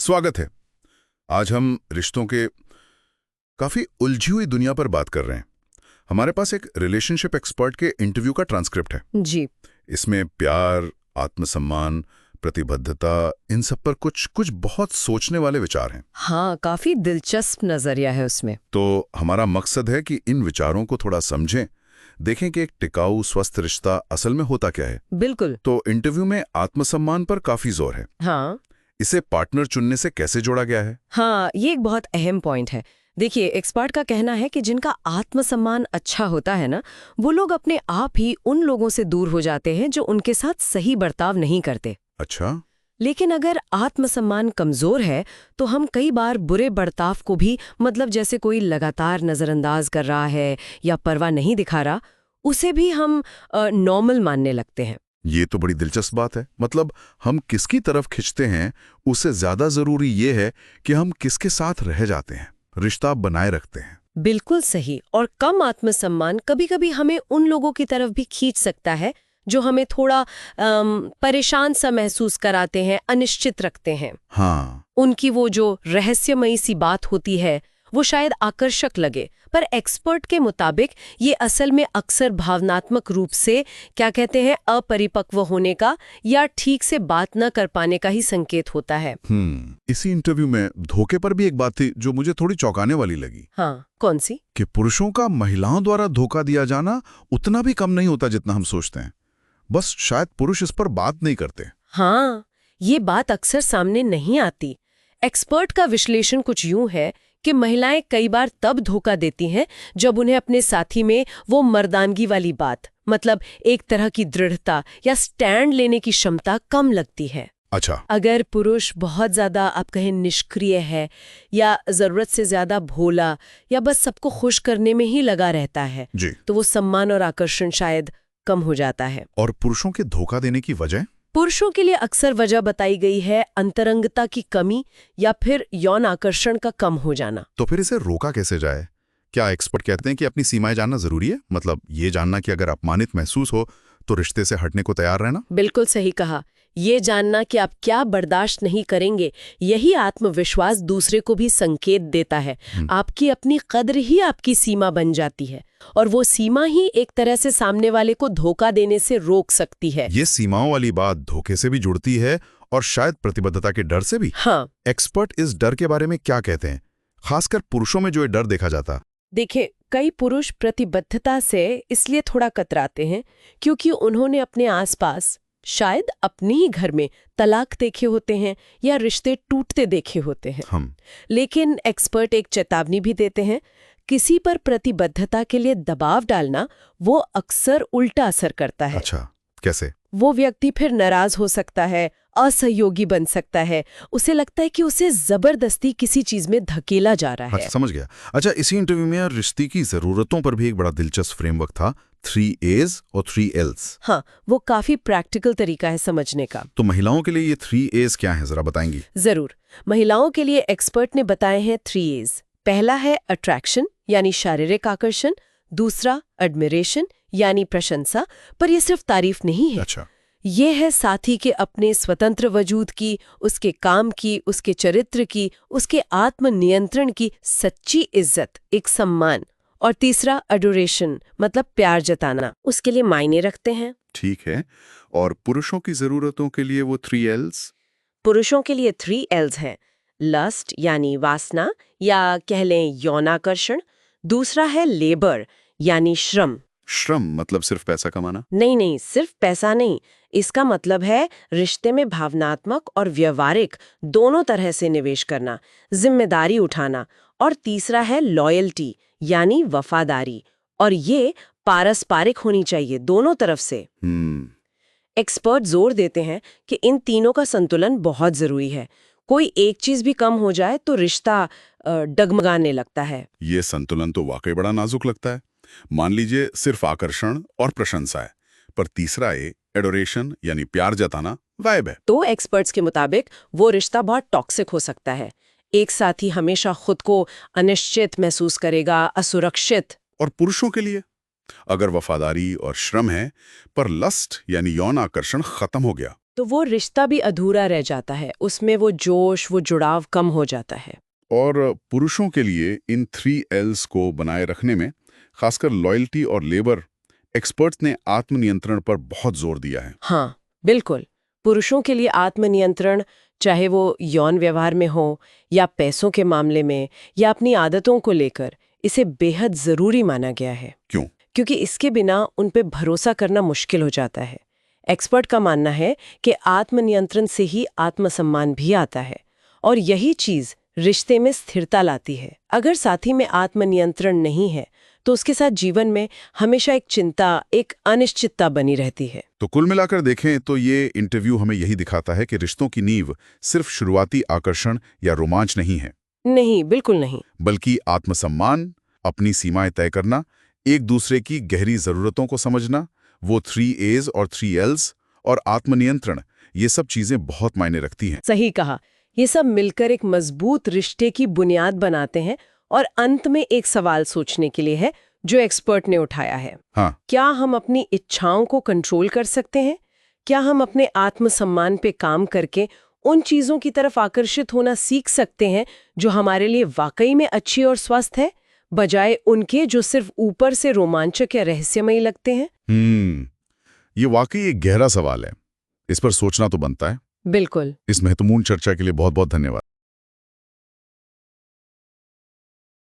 स्वागत है। आज हम रिश्तों के काफी उलझी हुई दुनिया पर बात कर रहे हैं। हमारे पास एक रिलेशनशिप एक्सपर्ट के इंटरव्यू का ट्रांसक्रिप्ट है। जी। इसमें प्यार, आत्मसम्मान, प्रतिबद्धता, इन सब पर कुछ कुछ बहुत सोचने वाले विचार हैं। हाँ, काफी दिलचस्प नजरिया है उसमें। तो हमारा मकसद है कि इन विचारों को थोड़ा समझें, देखें कि एक टिकाऊ स्वस्थ रिश्ता असल में होता क्या है। बिल्कुल। तो इंटरव्यू में आत्मसम्मान पर काफी जोर है। हाँ इसे पार्टनर चुनने से कैसे जोड़ा गया है? हाँ, ये एक बहुत अहम पॉइंट है। देखिए, एक्सपर्ट का कहना है कि जिनका आत्मसम्मान अच्छा होता है ना, वो लोग अपने आप ही उन लोगों से दूर हो जाते हैं जो उनके साथ सही बर्ताव नहीं करते। अच्छा। लेकिन अगर आत्मसम्मान कमजोर है तो हम कई बार बुरे बर्ताव को भी, मतलब जैसे कोई लगातार नजरअंदाज कर रहा है या परवाह नहीं दिखा रहा, उसे भी हम नॉर्मल मानने लगते हैं। ये तो बड़ी दिलचस्प बात है। मतलब हम किसकी तरफ खिंचते हैं उससे ज्यादा जरूरी ये है कि हम किसके साथ रह जाते हैं, रिश्ता बनाए रखते हैं। बिल्कुल सही। और कम आत्मसम्मान कभी-कभी हमें उन लोगों की तरफ भी खींच सकता है जो हमें थोड़ा परेशान सा महसूस कराते हैं, अनिश्चित रखते हैं। हाँ। उनकी वो जो रहस्यमयी सी बात होती है वो शायद आकर्षक लगे, पर एक्सपर्ट के मुताबिक ये असल में अक्सर भावनात्मक रूप से, क्या कहते हैं, अपरिपक्व होने का या ठीक से बात न कर पाने का ही संकेत होता है। इसी इंटरव्यू में धोखे पर भी एक बात थी जो मुझे थोड़ी चौंकाने वाली लगी। हाँ, कौन सी? कि पुरुषों का महिलाओं द्वारा धोखा दिया जाना उतना भी कम नहीं होता जितना हम सोचते हैं। बस शायद पुरुष इस पर बात नहीं करते। हाँ, ये बात अक्सर सामने नहीं आती। एक्सपर्ट का विश्लेषण कुछ यूं है कि महिलाएं कई बार तब धोखा देती हैं जब उन्हें अपने साथी में वो मर्दानगी वाली बात, मतलब एक तरह की दृढ़ता या स्टैंड लेने की क्षमता कम लगती है। अच्छा। अगर पुरुष बहुत ज्यादा, आप कहें, निष्क्रिय है या जरूरत से ज्यादा भोला या बस सबको खुश करने में ही लगा रहता है जी। तो वो सम्मान और आकर्षण शायद कम हो जाता है। और पुरुषों के धोखा देने की वजह? पुरुषों के लिए अक्सर वजह बताई गई है अंतरंगता की कमी या फिर यौन आकर्षण का कम हो जाना। तो फिर इसे रोका कैसे जाए? क्या एक्सपर्ट कहते हैं कि अपनी सीमाएं जानना जरूरी है? मतलब ये जानना कि अगर अपमानित महसूस हो तो रिश्ते से हटने को तैयार रहना? बिल्कुल सही कहा। ये जानना कि आप क्या बर्दाश्त नहीं करेंगे, यही आत्मविश्वास दूसरे को भी संकेत देता है। आपकी अपनी कद्र ही आपकी सीमा बन जाती है और वो सीमा ही एक तरह से सामने वाले को धोखा देने से रोक सकती है। ये सीमाओं वाली बात धोखे से भी जुड़ती है और शायद प्रतिबद्धता के डर से भी। हाँ। एक्सपर्ट इस डर के बारे में क्या कहते हैं, खासकर पुरुषों में जो ये डर देखा जाता? देखिए, कई पुरुष प्रतिबद्धता से इसलिए थोड़ा कतराते हैं क्योंकि उन्होंने अपने आसपास शायद अपने ही घर में तलाक देखे होते हैं या रिश्ते टूटते देखे होते हैं। लेकिन एक्सपर्ट एक चेतावनी भी देते हैं, किसी पर प्रतिबद्धता के लिए दबाव डालना वो अक्सर उल्टा असर करता है। अच्छा, कैसे? वो व्यक्ति फिर नाराज हो सकता है, असहयोगी बन सकता है, उसे लगता है कि उसे जबरदस्ती किसी चीज में धकेला जा रहा है। अच्छा, समझ गया। अच्छा, इसी इंटरव्यू में रिश्ते की जरूरतों पर भी एक बड़ा दिलचस्प फ्रेमवर्क था, 3 A's और 3 L's। हाँ, वो काफी प्रैक्टिकल तरीका है समझने का। तो महिलाओं के लिए ये 3 A's क्या है, जरा बताएंगी? जरूर। महिलाओं के लिए एक्सपर्ट ने बताए हैं 3 A's। पहला है अट्रैक्शन यानी शारीरिक आकर्षण, दूसरा एडमिरेशन यानी प्रशंसा, पर यह सिर्फ तारीफ नहीं है। अच्छा। ये है साथी के अपने स्वतंत्र वजूद की, उसके काम की, उसके चरित्र की, उसके आत्मनियंत्रण की सच्ची इज्जत, एक सम्मान। और तीसरा एडोरेशन, मतलब प्यार जताना, उसके लिए मायने रखते हैं। ठीक है। और पुरुषों की जरूरतों के लिए वो 3 L's? पुरुषों के लिए 3 L's हैं। लस्ट यानी वासना या कह लें यौनाकर्षण, दूसरा है लेबर यानी श्रम। श्रम मतलब सिर्फ पैसा कमाना? नहीं, सिर्फ पैसा नहीं। इसका मतलब है रिश्ते में भावनात्मक और व्यवहारिक दोनों तरह से निवेश करना, जिम्मेदारी उठाना। और तीसरा है लॉयल्टी यानी वफादारी, और ये पारस्परिक होनी चाहिए दोनों तरफ से। एक्सपर्ट जोर देते हैं कि इन तीनों का संतुलन बहुत जरूरी है। कोई एक चीज भी कम हो जाए तो रिश्ता डगमगाने लगता है। ये संतुलन तो वाकई बड़ा नाजुक लगता है। मान लीजिए सिर्फ आकर्षण और प्रशंसा है, पर तीसरा एडोरेशन यानी प्यार जताना गायब है। तो एक्सपर्ट्स के मुताबिक वो रिश्ता बहुत टॉक्सिक हो सकता है। एक साथी हमेशा खुद को अनिश्चित महसूस करेगा, असुरक्षित। और पुरुषों के लिए अगर वफादारी और श्रम है पर लस्ट यानी यौन आकर्षण खत्म हो गया तो वो रिश्ता भी अधूरा रह जाता है, उसमें वो जोश, वो जुड़ाव कम हो जाता है। और पुरुषों के लिए इन 3 Ls को बनाए रखने में खासकर लॉयल्टी और लेबर एक्सपर्ट्स ने आत्मनियंत्रण पर बहुत जोर दिया है। हाँ, बिल्कुल। पुरुषों के लिए आत्मनियंत्रण, चाहे वो यौन व्यवहार में हो या पैसों के मामले में या अपनी आदतों को लेकर, इसे बेहद जरूरी माना गया है। क्यों? क्योंकि इसके बिना उन पे भरोसा करना मुश्किल हो जाता है। एक्सपर्ट का मानना है कि आत्मनियंत्रण से ही आत्मसम्मान भी आता है और यही चीज रिश्ते में स्थिरता लाती है। अगर साथी में आत्मनियंत्रण नहीं है तो उसके साथ जीवन में हमेशा एक चिंता, एक अनिश्चितता बनी रहती है। तो कुल मिलाकर देखें तो ये इंटरव्यू हमें यही दिखाता है कि रिश्तों की नींव सिर्फ शुरुआती आकर्षण या रोमांच नहीं है। नहीं, बिल्कुल नहीं। बल्कि आत्मसम्मान, अपनी सीमाएं तय करना, एक दूसरे की गहरी जरूरतों को समझना, वो 3 A's और 3 L's और आत्मनियंत्रण, ये सब चीजें बहुत मायने रखती हैं। सही कहा। ये सब मिलकर एक मजबूत रिश्ते की बुनियाद बनाते हैं। और अंत में एक सवाल सोचने के लिए है जो एक्सपर्ट ने उठाया है। हाँ, क्या हम अपनी इच्छाओं को कंट्रोल कर सकते हैं? क्या हम अपने आत्मसम्मान पे काम करके उन चीजों की तरफ आकर्षित होना सीख सकते हैं जो हमारे लिए वाकई में अच्छी और स्वस्थ है, बजाय उनके जो सिर्फ ऊपर से रोमांचक या रहस्यमयी लगते हैं? ये वाकई एक गहरा सवाल है। इस पर सोचना तो बनता है। बिल्कुल। इस महत्वपूर्ण चर्चा के लिए बहुत बहुत धन्यवाद।